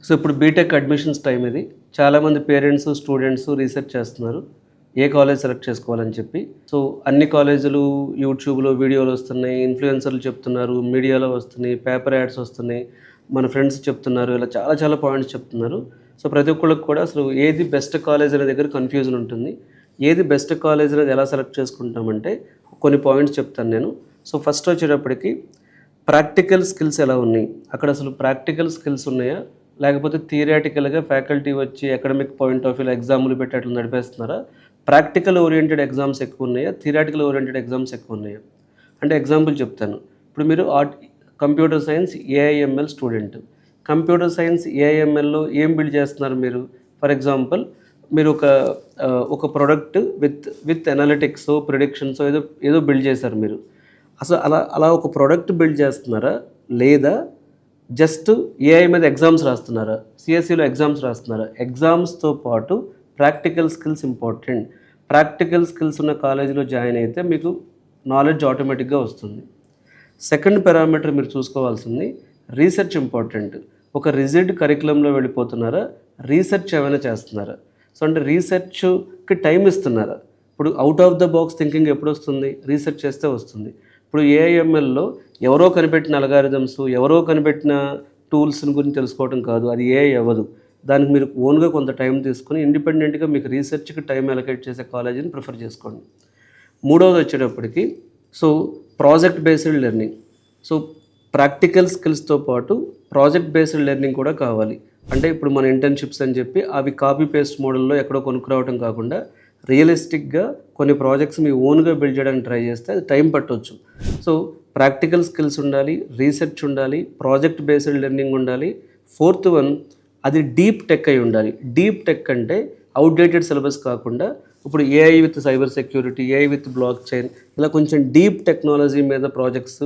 So ఇప్పుడు BTech admissions time ఇది. చాలామంది పేరెంట్స్, స్టూడెంట్స్ రీసెర్చ్ చేస్తున్నారు. ఏ కాలేజ్ సెలెక్ట్ చేసుకోవాలని చెప్పి. సో అన్ని కాలేజీలు యూట్యూబ్‌లో వీడియోలు వస్తున్నాయి. ఇన్‌ఫ్లుయెన్సర్‌లు చెప్తున్నారు. మీడియాలో వస్తున్నాయి. పేపర్ యాడ్స్ వస్తున్నాయి. మన ఫ్రెండ్స్ చెప్తున్నారు. ఇలా చాలా చాలా పాయింట్స్ చెప్తున్నారు. సో ప్రతి ఒక్కళ్ళకి కూడా అసలు ఏది బెస్ట్ కాలేజ్ అనే దగ్గర కన్‌ఫ్యూజన్ ఉంటుంది. ఏది బెస్ట్ కాలేజ్ అనేది ఎలా సెలెక్ట్ చేసుకుంటామంటే కొన్ని పాయింట్స్ చెప్తాను నేను. సో ఫస్ట్ వచ్చేటప్పటికి ప్రాక్టికల్ స్కిల్స్ ఎలా ఉన్నాయి? అక్కడ అసలు ప్రాక్టికల్ స్కిల్స్ ఉన్నాయా? లేకపోతే థియరిటికల్‌గా ఫ్యాకల్టీ వచ్చి అకాడమిక్ పాయింట్ ఆఫ్ వ్యూలో ఎగ్జామ్‌లు పెట్టి అట్లా నడిపేస్తున్నారా? ప్రాక్టికల్ ఓరియెంటెడ్ ఎగ్జామ్స్ ఎక్కువ ఉన్నాయా? థియరిటికల్ ఓరియెంటెడ్ ఎగ్జామ్స్ ఎక్కువ ఉన్నాయా? అంటే ఎగ్జాంపుల్ చెప్తాను. ఇప్పుడు మీరు computer science AIML student. Computer science ఏఐఎంఎల్‌లో ఏం బిల్డ్ చేస్తున్నారు మీరు? ఫర్ ఎగ్జాంపుల్ మీరు ఒక ప్రొడక్ట్ విత్ అనలిటిక్సో, ప్రిడిక్షన్సో ఏదో బిల్డ్ చేశారు మీరు. అసలు అలా ఒక ప్రోడక్ట్ బిల్డ్ చేస్తున్నారా? లేదా జస్ట్ ఏఐ మీద ఎగ్జామ్స్ రాస్తున్నారా? సిఎస్సిలో ఎగ్జామ్స్ రాస్తున్నారా? ఎగ్జామ్స్తో పాటు practical skills important. Practical skills ఉన్న కాలేజీలో జాయిన్ అయితే మీకు నాలెడ్జ్ ఆటోమేటిక్గా వస్తుంది. సెకండ్ పారామీటర్ మీరు చూసుకోవాల్సింది రీసెర్చ్ ఇంపార్టెంట్. ఒక రిజిడ్ కరికులంలో వెళ్ళిపోతున్నారా? రీసెర్చ్ ఏమైనా చేస్తున్నారా? సో అంటే రీసెర్చ్కి టైం ఇస్తున్నారా? ఇప్పుడు out of the box thinking ఎప్పుడు వస్తుంది? రీసెర్చ్ చేస్తే వస్తుంది. ఇప్పుడు ఏఐఎంఎల్లో ఎవరో కనిపెట్టిన అల్గారిథమ్స్, ఎవరో కనిపెట్టిన టూల్స్ని గురించి తెలుసుకోవడం కాదు. అది ఏఐ అవ్వదు. దానికి మీరు ఓన్గా కొంత టైం తీసుకుని ఇండిపెండెంట్గా మీకు రీసెర్చ్కి టైం అలొకేట్ చేసే కాలేజీని ప్రిఫర్ చేసుకోండి. మూడవది వచ్చేటప్పటికి so project based learning. So practical స్కిల్స్తో పాటు ప్రాజెక్ట్ బేస్డ్ లెర్నింగ్ కూడా కావాలి. అంటే ఇప్పుడు మన ఇంటర్న్షిప్స్ అని చెప్పి అవి కాపీ పేస్ట్ మోడల్లో ఎక్కడో కొనుక్కురావడం కాకుండా రియలిస్టిక్గా కొన్ని ప్రాజెక్ట్స్ మీ ఓన్గా బిల్డ్ చేయడానికి ట్రై చేస్తే అది టైం పట్టవచ్చు. సో ప్రాక్టికల్ స్కిల్స్ ఉండాలి, రీసెర్చ్ ఉండాలి, ప్రాజెక్ట్ బేస్డ్ లెర్నింగ్ ఉండాలి. ఫోర్త్ వన్ అది డీప్ టెక్ అయి ఉండాలి. డీప్ టెక్ అంటే అవుట్డేటెడ్ సిలబస్ కాకుండా ఇప్పుడు AI with cyber security, AI with block chain ఇలా కొంచెం డీప్ టెక్నాలజీ మీద ప్రాజెక్ట్స్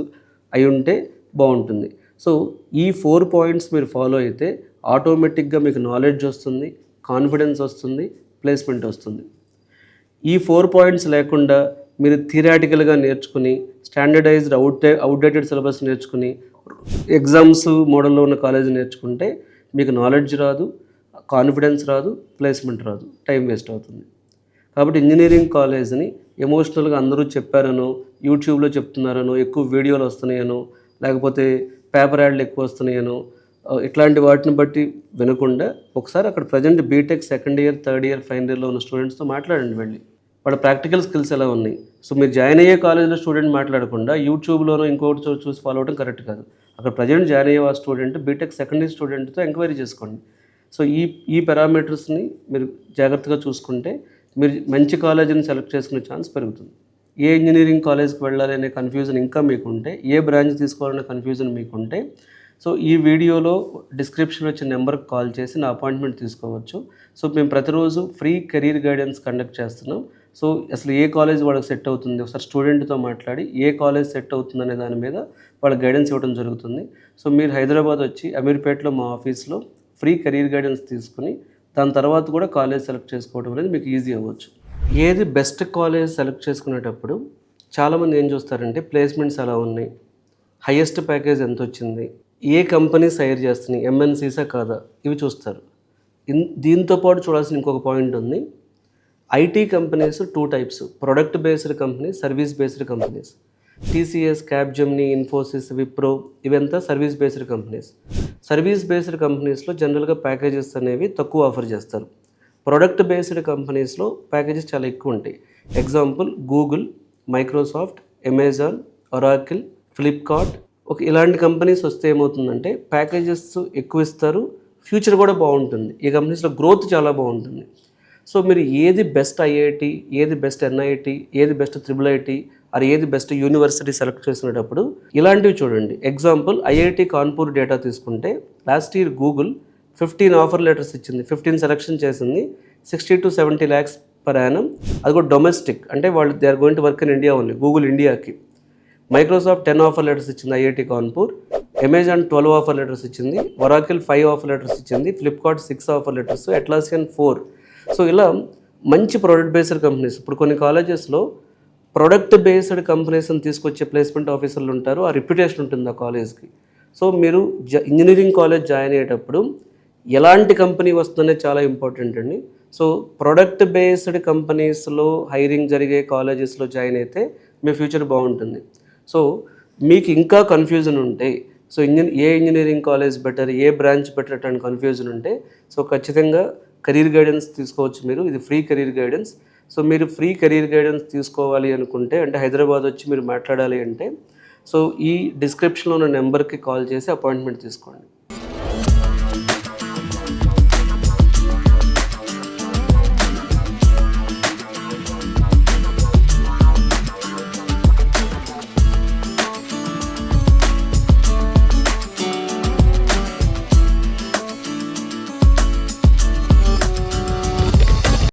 అయి ఉంటే బాగుంటుంది. సో ఈ 4 పాయింట్స్ మీరు ఫాలో అయితే ఆటోమేటిక్గా మీకు నాలెడ్జ్ వస్తుంది, కాన్ఫిడెన్స్ వస్తుంది, ప్లేస్మెంట్ వస్తుంది. ఈ 4 పాయింట్స్ లేకుండా మీరు థియరాటికల్గా నేర్చుకుని స్టాండర్డైజ్డ్ అవుట్డేటెడ్ సిలబస్ నేర్చుకుని ఎగ్జామ్స్ మోడల్లో ఉన్న కాలేజ్ నేర్చుకుంటే మీకు నాలెడ్జ్ రాదు, కాన్ఫిడెన్స్ రాదు, ప్లేస్మెంట్ రాదు, టైం వేస్ట్ అవుతుంది. కాబట్టి ఇంజనీరింగ్ కాలేజ్ని ఎమోషనల్గా అందరూ చెప్పారనో, యూట్యూబ్లో చెప్తున్నారనో, ఎక్కువ వీడియోలు వస్తున్నాయనో, లేకపోతే పేపర్ యాడ్లు ఎక్కువ వస్తున్నాయనో ఇట్లాంటి వాటిని బట్టి వినకుండా ఒకసారి అక్కడ present B Tech second year, third year, final ఇయర్లో ఉన్న స్టూడెంట్స్తో మాట్లాడండి వెళ్ళి. వాళ్ళ ప్రాక్టికల్ స్కిల్స్ ఎలా ఉన్నాయి? సో మీరు జాయిన్ అయ్యే కాలేజ్లో స్టూడెంట్ మాట్లాడకుండా యూట్యూబ్లోనో ఇంకోటి చూసి ఫాలో అవ్వడం కరెక్ట్ కాదు. అక్కడ ప్రజెంట్ జాయిన్ అయ్యే స్టూడెంట్ బీటెక్ సెకండ్ ఇయర్ స్టూడెంట్తో ఎంక్వైరీ చేసుకోండి. సో ఈ పారామీటర్స్ని మీరు జాగ్రత్తగా చూసుకుంటే మీరు మంచి కాలేజీని సెలెక్ట్ చేసుకునే ఛాన్స్ పెరుగుతుంది. ఏ ఇంజనీరింగ్ కాలేజ్కి వెళ్ళాలి అనే కన్ఫ్యూజన్ ఇంకా మీకుంటే, ఏ బ్రాంచ్ తీసుకోవాలనే కన్ఫ్యూజన్ మీకుంటే సో ఈ వీడియోలో డిస్క్రిప్షన్లో వచ్చిన నెంబర్కి కాల్ చేసి నా అపాయింట్మెంట్ తీసుకోవచ్చు. సో మేము ప్రతిరోజు ఫ్రీ కెరీర్ గైడెన్స్ కండక్ట్ చేస్తున్నాం. సో అసలు ఏ కాలేజ్ వాళ్ళకి సెట్ అవుతుంది ఒకసారి స్టూడెంట్తో మాట్లాడి ఏ కాలేజ్ సెట్ అవుతుంది అనే దాని మీద వాళ్ళకి గైడెన్స్ ఇవ్వడం జరుగుతుంది. సో మీరు హైదరాబాద్ వచ్చి అమీర్పేటలో మా ఆఫీస్లో ఫ్రీ కెరీర్ గైడెన్స్ తీసుకుని దాని తర్వాత కూడా కాలేజ్ సెలెక్ట్ చేసుకోవడం అనేది మీకు ఈజీ అవ్వచ్చు. ఏది బెస్ట్ కాలేజ్ సెలెక్ట్ చేసుకునేటప్పుడు చాలామంది ఏం చూస్తారంటే ప్లేస్మెంట్స్ ఎలా ఉన్నాయి, హైయెస్ట్ ప్యాకేజ్ ఎంత వచ్చింది, ఏ కంపెనీస్ హైర్ చేస్తున్నాయి, ఎంఎన్సీసా కాదా, ఇవి చూస్తారు. దీంతో పాటు చూడాల్సిన ఇంకొక పాయింట్ ఉంది. IT companies 2 types: product based companies, service based companies. TCS, Capgemini, Infosys, Wipro ఇవంతా service based companies. Service based కంపెనీస్లో జనరల్గా ప్యాకేజెస్ అనేవి తక్కువ ఆఫర్ చేస్తారు. ప్రొడక్ట్ బేస్డ్ కంపెనీస్లో ప్యాకేజెస్ చాలా ఎక్కువ ఉంటాయి. Example Google, Microsoft, Amazon, Oracle, Flipkart ఇలాంటి కంపెనీస్ వస్తే ఏమవుతుందంటే ప్యాకేజెస్ ఎక్కువ ఇస్తారు, ఫ్యూచర్ కూడా బాగుంటుంది. ఈ కంపెనీస్లో గ్రోత్ చాలా బాగుంటుంది. సో మీరు ఏది బెస్ట్ ఐఐటి, ఏది బెస్ట్ ఎన్ఐటి, ఏది బెస్ట్ ట్రిపుల్ ఐటి ఆర్ ఏది బెస్ట్ యూనివర్సిటీ సెలెక్ట్ చేసినప్పుడు ఇలాంటివి చూడండి. ఎగ్జాంపుల్ ఐఐటి కాన్పూర్ డేటా తీసుకుంటే last year Google 15 offer letters ఇచ్చింది, 15 సెలెక్షన్ చేసింది, 60 to 70 lakhs పర్ యానం. అది కూడా డొమెస్టిక్, అంటే వాళ్ళు they are going to work in India only, Google ఇండియాకి. మైక్రోసాఫ్ట్ 10 ఆఫర్ లెటర్స్ ఇచ్చింది IIT Kanpur, Amazon 12 offer letters ఇచ్చింది, ఒరాకిల్ 5 ఆఫర్ లెటర్స్ ఇచ్చింది, Flipkart 6 offer letters, Atlassian 4. So ఇలా మంచి ప్రొడక్ట్ బేస్డ్ కంపెనీస్. ఇప్పుడు కొన్ని కాలేజెస్లో ప్రొడక్ట్ బేస్డ్ కంపెనీస్ని తీసుకొచ్చే ప్లేస్మెంట్ ఆఫీసర్లు ఉంటారు, ఆ రిప్యుటేషన్ ఉంటుంది ఆ కాలేజ్కి. సో మీరు ఇంజనీరింగ్ కాలేజ్ జాయిన్ అయ్యేటప్పుడు ఎలాంటి కంపెనీ వస్తుందనేది చాలా ఇంపార్టెంట్ అండి. సో ప్రొడక్ట్ బేస్డ్ కంపెనీస్లో హైరింగ్ జరిగే కాలేజెస్లో జాయిన్ అయితే మీ ఫ్యూచర్ బాగుంటుంది. సో మీకు ఇంకా కన్ఫ్యూజన్ ఉంటే, సో ఏ ఇంజనీరింగ్ కాలేజ్ బెటర్, ఏ బ్రాంచ్ బెటర్ అట్లాంటి కన్ఫ్యూజన్ ఉంటే, సో ఖచ్చితంగా కెరీర్ గైడెన్స్ తీసుకోవచ్చు మీరు. ఇది ఫ్రీ కెరీర్ గైడెన్స్. సో మీరు ఫ్రీ కెరీర్ గైడెన్స్ తీసుకోవాలి అనుకుంటే, అంటే హైదరాబాద్ వచ్చి మీరు మాట్లాడాలి అంటే, సో ఈ డిస్క్రిప్షన్లో ఉన్న నెంబర్కి కాల్ చేసి అపాయింట్మెంట్ తీసుకోండి.